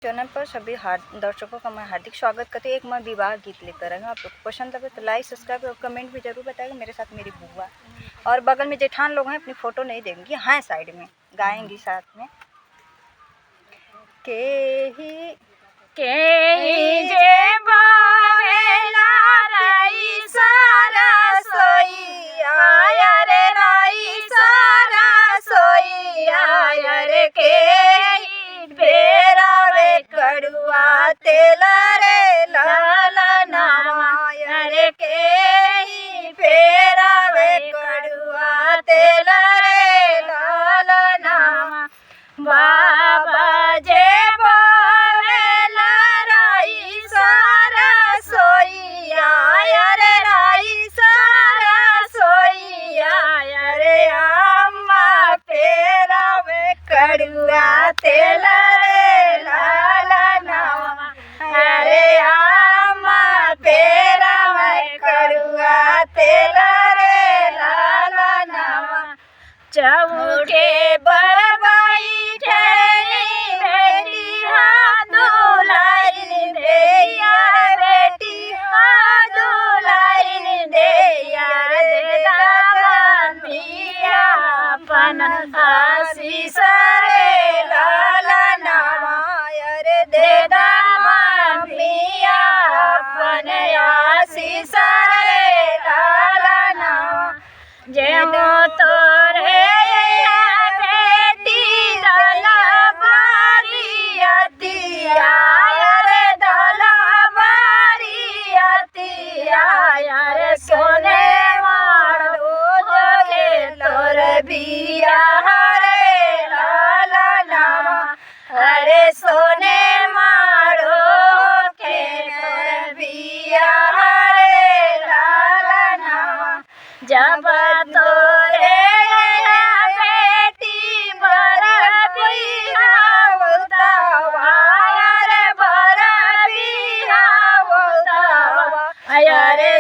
Channel पर सभी दर्शकों का मैं हार्दिक स्वागत करती हूँ। एक मैं विवाह गीत लेकर आई हूँ। आप लोग को पसंद लगे तो लाइक सब्सक्राइब और कमेंट भी जरूर बताएगा। मेरे साथ मेरी बुआ और बगल में जेठान लोग हैं, अपनी फ़ोटो नहीं देंगी, हाँ साइड में गाएंगी साथ में। के ही जे बावेला रई सारा सोई आया रे रई सारा सोई आया रे के बेरावे कड़ुआ तेल रे लाला रे के बेरावे कड़ुआ तेल रे लाला बाबा जे कड़ुआ तेल रे लाला नावा अरे आमा पेरा में कड़ुआ तेल रे लाला नावा चौके बरबाई ठहरी बेटी हाँ दुलारी देया बेटी हाँ दुलारी देया दे दादा मिया अपन आशीष जेनो तोरे बेटी दला बारियतिया रे दला बारियतिया रे सोने मारो जोगे तोर बिया रे लाला नामा अरे सोने मारो के तोर बिया रे लाला नामा जब तोरे बेटी बर बिहावतावा रे बर बिहावतावा अरे